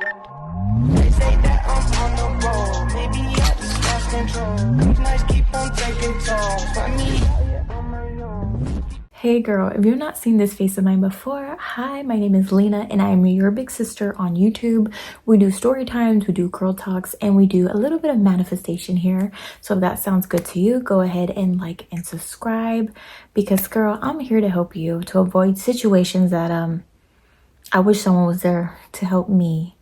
They say that I'm on the road. Maybe I just lost control. Nights keep on taking tolls. Find me out here on my own. Hey girl, if you've not seen this face of mine before, hi, my name is Lena and I am your big sister on YouTube. We do story times, we do girl talks, and we do a little bit of manifestation here. So if that sounds good to you, go ahead and like and subscribe, because girl, I'm here to help you to avoid situations that I wish someone was there to help me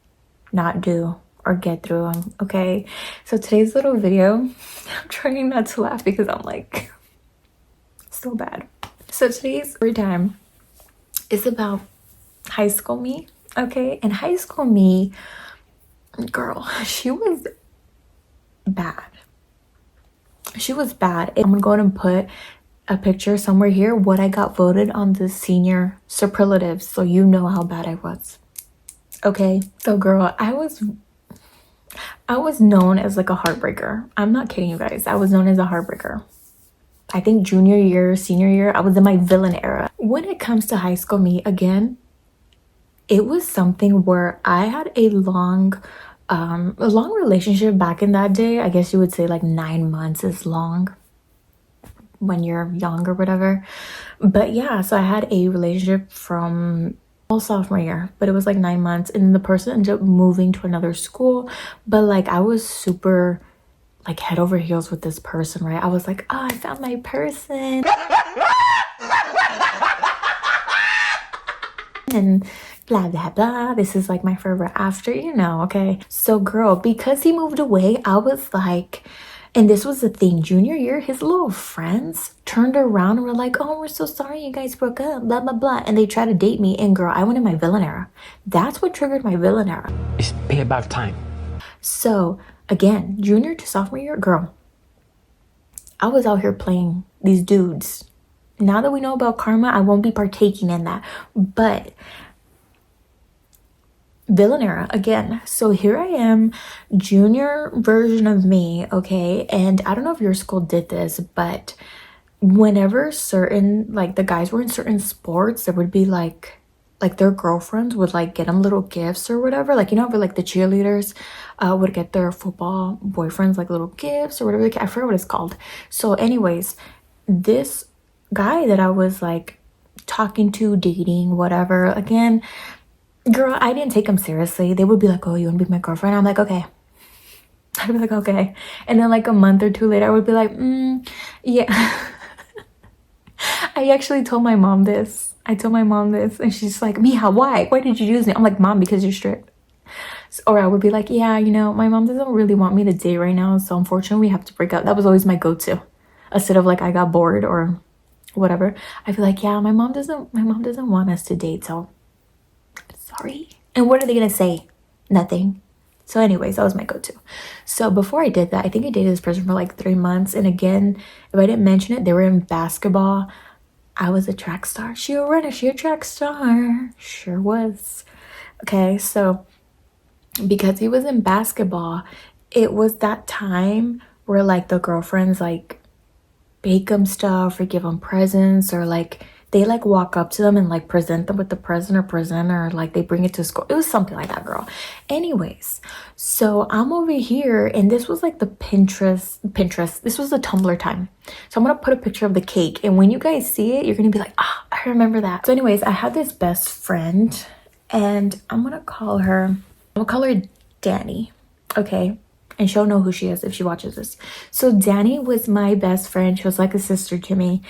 not do or get through them. Okay, so today's little video, I'm trying not to laugh because I'm like so bad. So today's story time is about high school me, okay? And high school me, girl, she was bad. She was bad. I'm gonna go ahead and put a picture somewhere here what I got voted on the senior superlatives, so you know how bad I was. Okay, so girl, I was known as like a heartbreaker. I'm not kidding you guys. I was known as a heartbreaker. I think junior year, senior year, I was in my villain era. When it comes to high school me, again, it was something where I had a long relationship back in that day. I guess you would say like 9 months is long when you're young or whatever. But yeah, so I had a relationship from all sophomore year, but it was like 9 months, and the person ended up moving to another school. But like I was super like head over heels with this person, right? I was like, oh, I found my person. And blah, blah, blah. This is like my forever after, you know, okay? So girl, because he moved away, I was like, and this was the thing, junior year, his little friends turned around and were like, oh, we're so sorry you guys broke up, blah, blah, blah. And they tried to date me, and girl, I went in my villain era. That's what triggered my villain era. It's payback time. So again, junior to sophomore year, girl, I was out here playing these dudes. Now that we know about karma, I won't be partaking in that. But villain era again. So here I am, junior version of me, okay? And I don't know if your school did this, but whenever certain, like the guys were in certain sports, there would be like their girlfriends would like get them little gifts or whatever. Like, you know, like the cheerleaders would get their football boyfriends like little gifts or whatever. I forget what it's called. So anyways, this guy that I was like talking to, dating, whatever, again, girl, I didn't take him seriously. They would be like, oh, you want to be my girlfriend? I'm like, okay. I'd be like, okay. And then like a month or two later, I would be like, yeah. I actually told my mom this. I told my mom this, and she's like, Mija, why? Why did you use me? I'm like, Mom, because you're strict. Or I would be like, yeah, you know, my mom doesn't really want me to date right now, so unfortunately we have to break up. That was always my go-to. Instead of like I got bored or whatever, I feel like, yeah, my mom doesn't want us to date, so sorry. And what are they gonna say? Nothing. So anyways, that was my go-to. So before I did that, I think I dated this person for like 3 months, and again, if I didn't mention it, they were in basketball. I was a track star. She a runner. She a track star. Sure was. Okay, so because he was in basketball, it was that time where like the girlfriends like bake him stuff or give him presents, or like they like walk up to them and like present them with the present or presenter, like they bring it to school. It was something like that, girl. Anyways, so I'm over here, and this was like the Pinterest. This was the Tumblr time. So I'm gonna put a picture of the cake, and when you guys see it, you're gonna be like, ah, I remember that. So anyways, I had this best friend, and I'm gonna call her Danny, okay? And she'll know who she is if she watches this. So Danny was my best friend. She was like a sister to me.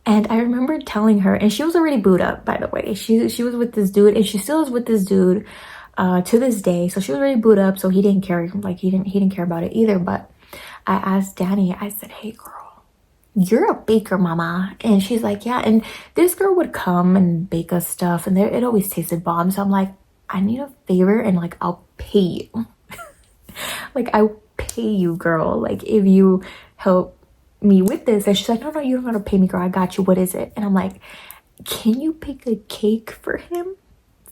And I remember telling her, and she was already booed up, by the way. She was with this dude, and she still is with this dude to this day. So she was already booed up, so he didn't care. Like he didn't care about it either. But I asked Danny, I said, hey girl, you're a baker, mama. And she's like, yeah. And this girl would come and bake us stuff, and it always tasted bomb. So I'm like, I need a favor, and like I'll pay you. Like I'll pay you, girl. Like if you help me with this. And she's like, no, you don't gotta pay me, girl. I got you. What is it? And I'm like, can you bake a cake for him?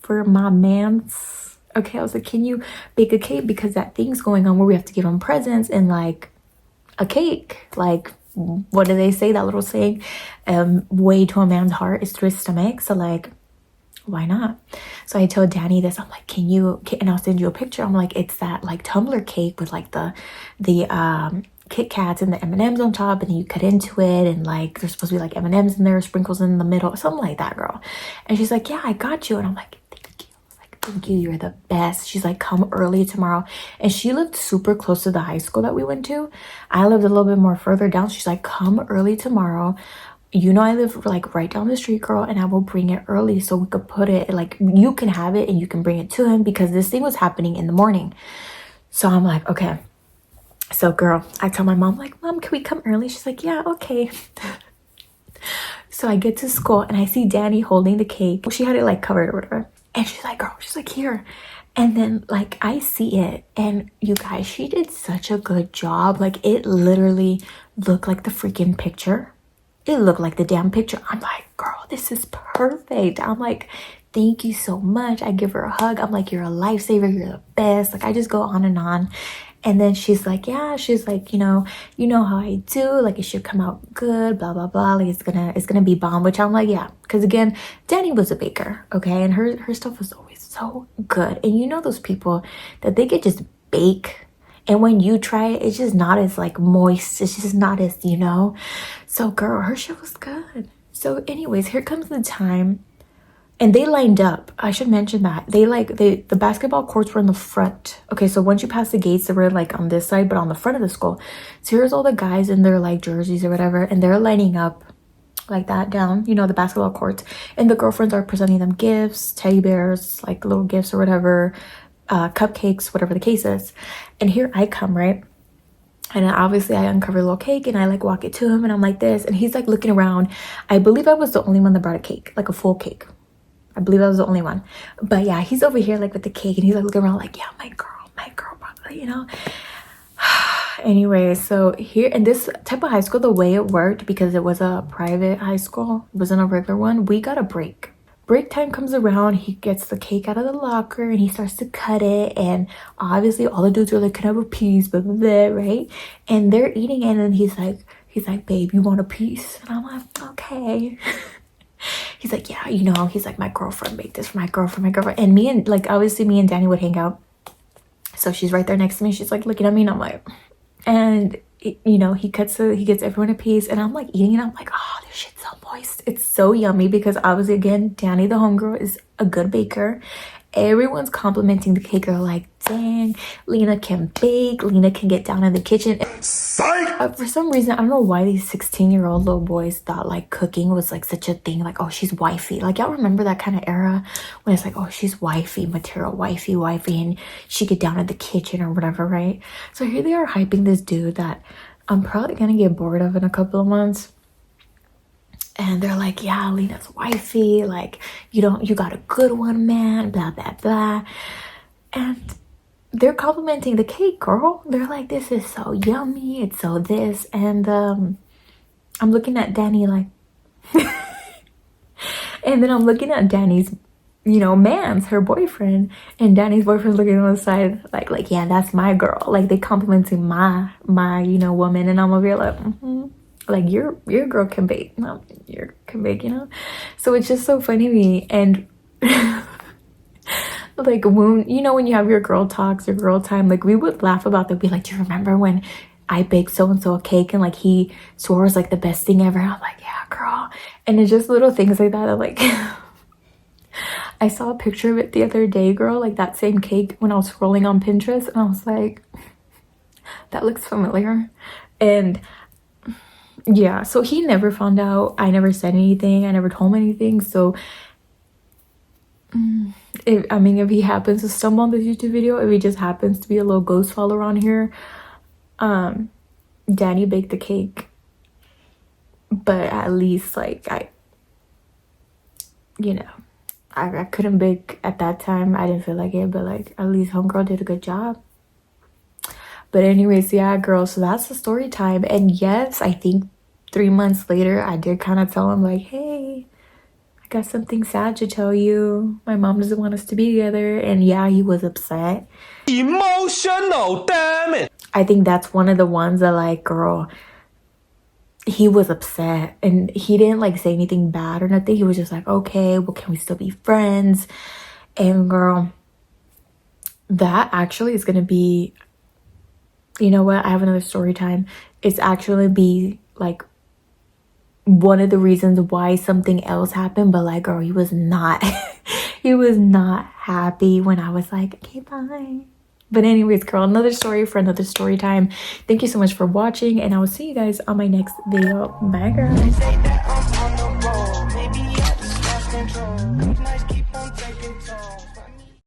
For my man's? Okay, I was like, can you bake a cake? Because that thing's going on where we have to give him presents and like a cake. Like, what do they say? That little saying, way to a man's heart is through his stomach. So like, why not? So I told Danny this. I'm like, and I'll send you a picture. I'm like, it's that like tumbler cake with like the Kit Kats and the M&Ms on top, and then you cut into it, and like there's supposed to be like M&Ms in there, sprinkles in the middle, something like that, girl. And she's like, yeah, I got you. And I'm like, thank you. I was like, thank you, you're the best. She's like, come early tomorrow. And she lived super close to the high school that we went to. I lived a little bit more further down. She's like, come early tomorrow. You know, I live like right down the street, girl, and I will bring it early so we could put it like, you can have it and you can bring it to him, because this thing was happening in the morning. So I'm like, okay. So girl, I tell my mom, like, Mom, can we come early? She's like, yeah, okay. So I get to school and I see Danny holding the cake. She had it like covered or whatever. And she's like, girl, she's like, here. And then like I see it, and you guys, she did such a good job. Like it literally looked like the freaking picture. It looked like the damn picture. I'm like, girl, this is perfect. I'm like, thank you so much. I give her a hug. I'm like, you're a lifesaver. You're the best. Like I just go on and on. And then she's like, yeah, she's like, you know how I do, like it should come out good, blah, blah, blah. Like it's gonna be bomb, which I'm like, yeah. Cause again, Danny was a baker, okay? And her stuff was always so good. And you know those people that they could just bake, and when you try it, it's just not as like moist. It's just not as, So girl, her shit was good. So anyways, here comes the time. And they lined up. I should mention that. The basketball courts were in the front. Okay, so once you pass the gates, they were like on this side, but on the front of the school. So here's all the guys in their like jerseys or whatever, and they're lining up like that down, the basketball courts. And the girlfriends are presenting them gifts, teddy bears, like little gifts or whatever, cupcakes, whatever the case is. And here I come, right? And obviously I uncover a little cake and I like walk it to him, and I'm like this, and he's like looking around. I believe I was the only one that brought a cake, like a full cake. I believe I was the only one. But yeah, he's over here like with the cake, and he's like looking around like, yeah, my girl, Anyway, so here in this type of high school, the way it worked, because it was a private high school, it wasn't a regular one, we got a break. Break time comes around, he gets the cake out of the locker and he starts to cut it, and obviously all the dudes are like, can I have a piece, blah, blah, blah, right? And they're eating it, and he's like, babe, you want a piece? And I'm like, okay. He's like, yeah, he's like, my girlfriend made this for my girlfriend. And me and Danny would hang out. So she's right there next to me. She's like looking at me, and I'm like, and he gets everyone a piece, and I'm like eating it. I'm like, oh, this shit's so moist. It's so yummy, because obviously, again, Danny, the homegirl, is a good baker. Everyone's complimenting the cake. They're like, dang, Lena can bake. Lena can get down in the kitchen. For some reason, I don't know why these 16-year-old little boys thought like cooking was like such a thing. Like, oh, she's wifey. Like, y'all remember that kind of era when it's like, oh, she's wifey material, wifey, and she get down in the kitchen or whatever, right? So here they are hyping this dude that I'm probably gonna get bored of in a couple of months. And they're like, yeah, Lena's wifey, like, you got a good one, man, blah, blah, blah. And they're complimenting the cake, girl. They're like, this is so yummy, it's so this. And I'm looking at Danny like, and then I'm looking at Danny's, man's, her boyfriend. And Danny's boyfriend's looking on the side like, yeah, that's my girl. Like, they complimenting my woman. And I'm over here like, like your girl can bake. No, your can bake, So it's just so funny to me. And like when you have your girl talks, your girl time, like we would laugh about that. Be like, do you remember when I baked so-and-so a cake and like he swore it was like the best thing ever? I'm like, yeah, girl. And it's just little things like that. I'm like, I saw a picture of it the other day, girl, like that same cake, when I was scrolling on Pinterest, and I was like, that looks familiar. And yeah, so he never found out. I never said anything. I never told him anything. So if he happens to stumble on this YouTube video, if he just happens to be a little ghost follower on here, Danny baked the cake. But at least like I couldn't bake at that time. I didn't feel like it, but like at least homegirl did a good job. But anyways, yeah, girl, so that's the story time. And yes, I think 3 months later, I did kind of tell him like, hey, I got something sad to tell you. My mom doesn't want us to be together. And yeah, he was upset. Emotional, damn it. I think that's one of the ones that like, girl, he was upset, and he didn't like say anything bad or nothing. He was just like, okay, well, can we still be friends? And girl, that actually is gonna be, you know what, I have another story time. It's actually be like one of the reasons why something else happened. But like, girl, he was not he was not happy when I was like, okay, bye. But anyways, girl, another story for another story time. Thank you so much for watching, and I will see you guys on my next video. Bye, girl. They say that I'm on the road. Maybe I just lost control. Nice